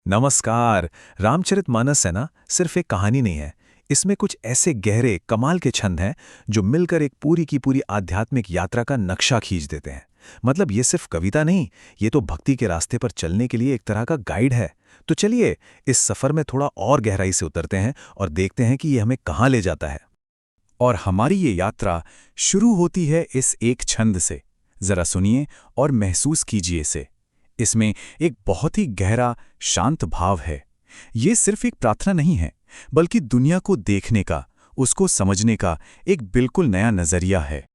नमस्कार। रामचरितमानस है ना, सिर्फ एक कहानी नहीं है। इसमें कुछ ऐसे गहरे कमाल के छंद हैं जो मिलकर एक पूरी की पूरी आध्यात्मिक यात्रा का नक्शा खींच देते हैं। मतलब ये सिर्फ कविता नहीं, ये तो भक्ति के रास्ते पर चलने के लिए एक तरह का गाइड है। तो चलिए इस सफर में थोड़ा और गहराई से उतरते हैं और देखते हैं कि ये हमें कहाँ ले जाता है। और हमारी ये यात्रा शुरू होती है इस एक छंद से। जरा सुनिए और महसूस कीजिए इसे। इसमें एक बहुत ही गहरा शांत भाव है। ये सिर्फ एक प्रार्थना नहीं है, बल्कि दुनिया को देखने का, उसको समझने का एक बिल्कुल नया नजरिया है।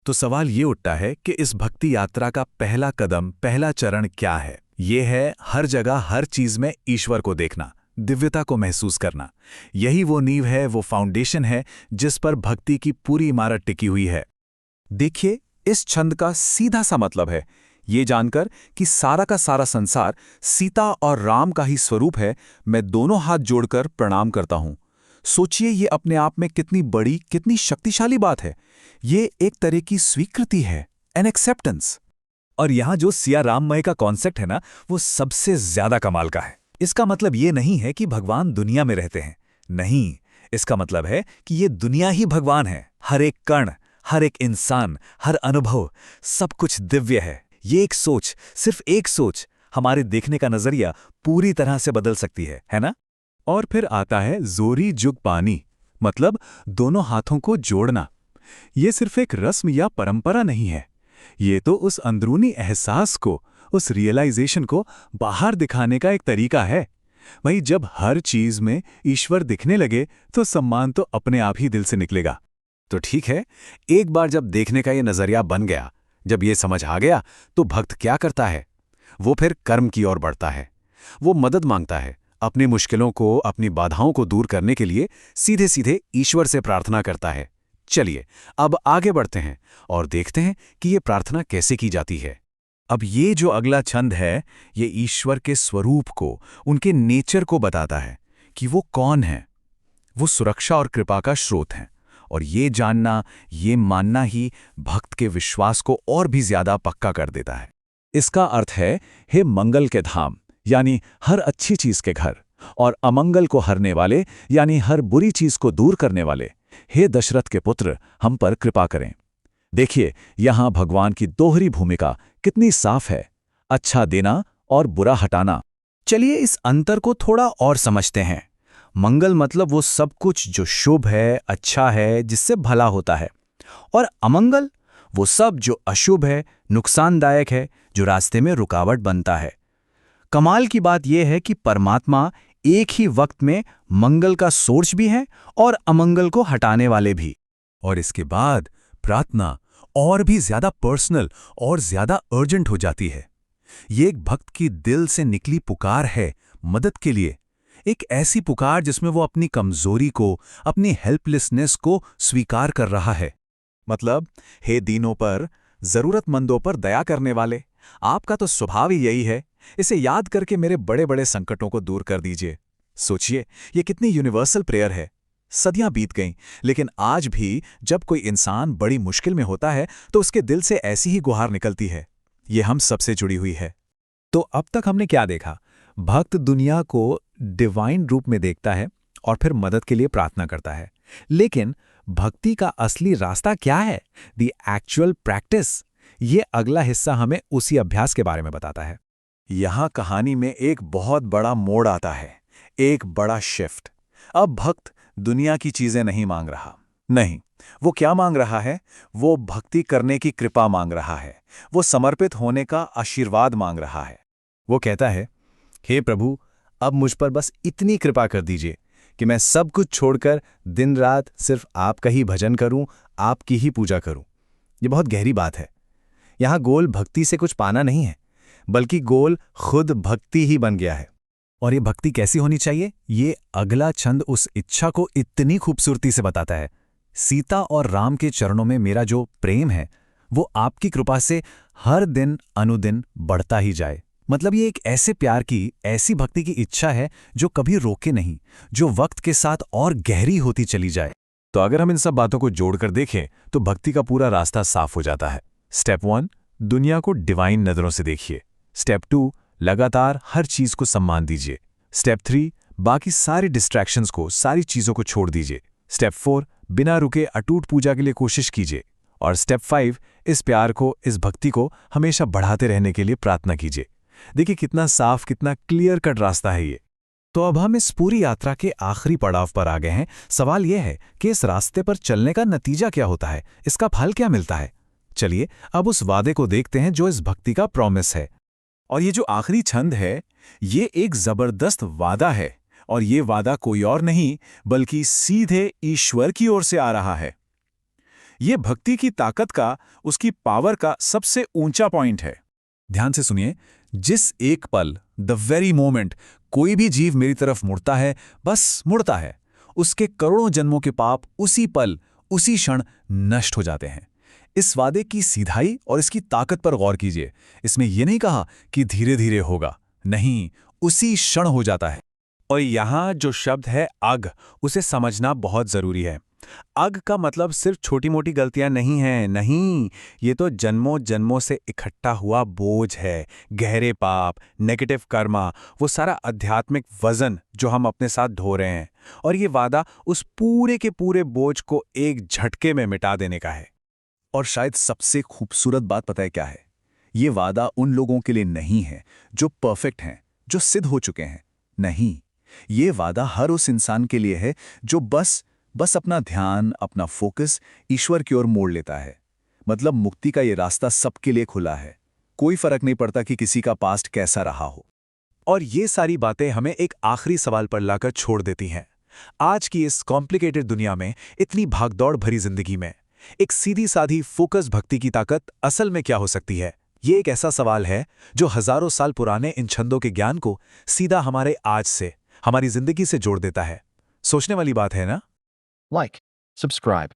तो सवाल ये उठता है कि इस भक्ति यात्रा का पहला कदम, पहला चरण क्या है? ये है हर जगह, हर चीज में ईश्वर को देखना, दिव्यता को महसूस करना। यही वो नींव है, वो फाउंडेशन है जिस पर भक्ति की पूरी इमारत टिकी हुई है। देखिए, इस छंद का सीधा सा मतलब है ये जानकर कि सारा का सारा संसार सीता और राम का ही स्वरूप है, मैं दोनों हाथ जोड़कर प्रणाम करता हूं। सोचिए ये अपने आप में कितनी बड़ी, कितनी शक्तिशाली बात है। ये एक तरह की स्वीकृति है, एन एक्सेप्टेंस। और यहां जो सिया राममय का कॉन्सेप्ट है ना, वो सबसे ज्यादा कमाल का है। इसका मतलब ये नहीं है कि भगवान दुनिया में रहते हैं, नहीं। इसका मतलब है कि ये दुनिया ही भगवान है। हर एक कण, हर एक इंसान, हर अनुभव, सब कुछ दिव्य है। ये एक सोच, सिर्फ एक सोच, हमारे देखने का नजरिया पूरी तरह से बदल सकती है ना? और फिर आता है जोरी जुग पानी, मतलब दोनों हाथों को जोड़ना। ये सिर्फ एक रस्म या परंपरा नहीं है। ये तो उस अंदरूनी एहसास को, उस रियलाइजेशन को बाहर दिखाने का एक तरीका है। वही जब हर चीज में ईश्वर दिखने लगे तो सम्मान तो अपने आप ही दिल से निकलेगा। तो ठीक है, एक बार जब देखने का ये नजरिया बन गया, जब ये समझ आ गया, तो भक्त क्या करता है? वो फिर कर्म की ओर बढ़ता है। वो मदद मांगता है, अपनी मुश्किलों को, अपनी बाधाओं को दूर करने के लिए सीधे सीधे ईश्वर से प्रार्थना करता है। चलिए अब आगे बढ़ते हैं और देखते हैं कि ये प्रार्थना कैसे की जाती है। अब ये जो अगला छंद है, ये ईश्वर के स्वरूप को, उनके नेचर को बताता है कि वो कौन है। वो सुरक्षा और कृपा का स्रोत हैं। और ये जानना, ये मानना ही भक्त के विश्वास को और भी ज्यादा पक्का कर देता है। इसका अर्थ है, हे मंगल के धाम, यानी हर अच्छी चीज के घर, और अमंगल को हरने वाले, यानी हर बुरी चीज को दूर करने वाले, हे दशरथ के पुत्र, हम पर कृपा करें। देखिए, यहां भगवान की दोहरी भूमिका कितनी साफ है, अच्छा देना और बुरा हटाना। चलिए इस अंतर को थोड़ा और समझते हैं। मंगल मतलब वो सब कुछ जो शुभ है, अच्छा है, जिससे भला होता है। और अमंगल वो सब जो अशुभ है, नुकसानदायक है, जो रास्ते में रुकावट बनता है। कमाल की बात यह है कि परमात्मा एक ही वक्त में मंगल का सोर्स भी है और अमंगल को हटाने वाले भी। और इसके बाद प्रार्थना और भी ज्यादा पर्सनल और ज्यादा अर्जेंट हो जाती है। ये एक भक्त की दिल से निकली पुकार है मदद के लिए। एक ऐसी पुकार जिसमें वो अपनी कमजोरी को, अपनी हेल्पलेसनेस को स्वीकार कर रहा है। मतलब, हे दीनों पर, जरूरतमंदों पर दया करने वाले, आपका तो स्वभाव ही यही है। इसे याद करके मेरे बड़े बड़े संकटों को दूर कर दीजिए। सोचिए, ये कितनी यूनिवर्सल प्रेयर है। सदियां बीत गईं, लेकिन आज भी जब कोई इंसान बड़ी मुश्किल में होता है तो उसके दिल से ऐसी ही गुहार निकलती है। ये हम सबसे जुड़ी हुई है। तो अब तक हमने क्या देखा? भक्त दुनिया को डिवाइन रूप में देखता है और फिर मदद के लिए प्रार्थना करता है। लेकिन भक्ति का असली रास्ता क्या है? The actual practice. ये अगला हिस्सा हमें उसी अभ्यास के बारे में बताता है। यहां कहानी में एक बहुत बड़ा मोड़ आता है, एक बड़ा शिफ्ट। अब भक्त दुनिया की चीजें नहीं मांग रहा। नहीं, वो क्या मांग रहा है? वो भक्ति करने की कृपा मांग रहा है। वो समर्पित होने का आशीर्वाद मांग रहा है। वो कहता है, हे प्रभु, अब मुझ पर बस इतनी कृपा कर दीजिए कि मैं सब कुछ छोड़कर दिन रात सिर्फ आपका ही भजन करूं, आपकी ही पूजा करूं। ये बहुत गहरी बात है। यहां गोल भक्ति से कुछ पाना नहीं है, बल्कि गोल खुद भक्ति ही बन गया है। और ये भक्ति कैसी होनी चाहिए? ये अगला छंद उस इच्छा को इतनी खूबसूरती से बताता है। सीता और राम के चरणों में मेरा जो प्रेम है, वो आपकी कृपा से हर दिन अनुदिन बढ़ता ही जाए। मतलब ये एक ऐसे प्यार की, ऐसी भक्ति की इच्छा है जो कभी रोके नहीं, जो वक्त के साथ और गहरी होती चली जाए। तो अगर हम इन सब बातों को जोड़कर देखें तो भक्ति का पूरा रास्ता साफ हो जाता है। स्टेप 1, दुनिया को डिवाइन नजरों से देखिए। स्टेप 2, लगातार हर चीज को सम्मान दीजिए। स्टेप 3, बाकी सारे डिस्ट्रैक्शंस को, सारी चीज़ों को छोड़ दीजिए। स्टेप 4, बिना रुके अटूट पूजा के लिए कोशिश कीजिए। और स्टेप 5, इस प्यार को, इस भक्ति को हमेशा बढ़ाते रहने के लिए प्रार्थना कीजिए। देखिए कितना साफ, कितना क्लियर कट रास्ता है ये। तो अब हम इस पूरी यात्रा के आखिरी पड़ाव पर आ गए हैं। सवाल यह है कि इस रास्ते पर चलने का नतीजा क्या होता है, इसका फल क्या मिलता है। चलिए अब उस वादे को देखते हैं जो इस भक्ति का प्रॉमिस है। और ये जो आखिरी छंद है, ये एक जबरदस्त वादा है। और ये वादा कोई और नहीं बल्कि सीधे ईश्वर की ओर से आ रहा है। ये भक्ति की ताकत का, उसकी पावर का सबसे ऊंचा पॉइंट है। ध्यान से सुनिए, जिस एक पल, द वेरी मोमेंट, कोई भी जीव मेरी तरफ मुड़ता है, बस मुड़ता है, उसके करोड़ों जन्मों के पाप उसी पल, उसी क्षण नष्ट हो जाते हैं। इस वादे की सीधाई और इसकी ताकत पर गौर कीजिए। इसमें यह नहीं कहा कि धीरे धीरे होगा, नहीं, उसी क्षण हो जाता है। और यहां जो शब्द है अग, उसे समझना बहुत जरूरी है। अग का मतलब सिर्फ छोटी मोटी गलतियां नहीं हैं, नहीं, ये तो जन्मों जन्मों से इकट्ठा हुआ बोझ है। गहरे पाप, नेगेटिव कर्मा, वो सारा आध्यात्मिक वजन जो हम अपने साथ ढो रहे हैं। और ये वादा उस पूरे के पूरे बोझ को एक झटके में मिटा देने का है। और शायद सबसे खूबसूरत बात पता है क्या है? ये वादा उन लोगों के लिए नहीं है जो परफेक्ट हैं, जो सिद्ध हो चुके हैं। नहीं, ये वादा हर उस इंसान के लिए है जो बस अपना ध्यान, अपना फोकस ईश्वर की ओर मोड़ लेता है। मतलब मुक्ति का ये रास्ता सबके लिए खुला है। कोई फर्क नहीं पड़ता कि किसी का पास्ट कैसा रहा हो। और ये सारी बातें हमें एक आखिरी सवाल पर लाकर छोड़ देती हैं। आज की इस कॉम्प्लिकेटेड दुनिया में, इतनी भागदौड़ भरी जिंदगी में, एक सीधी साधी फोकस भक्ति की ताकत असल में क्या हो सकती है? ये एक ऐसा सवाल है जो हजारों साल पुराने इन छंदों के ज्ञान को सीधा हमारे आज से, हमारी जिंदगी से जोड़ देता है। सोचने वाली बात है ना? Like, subscribe,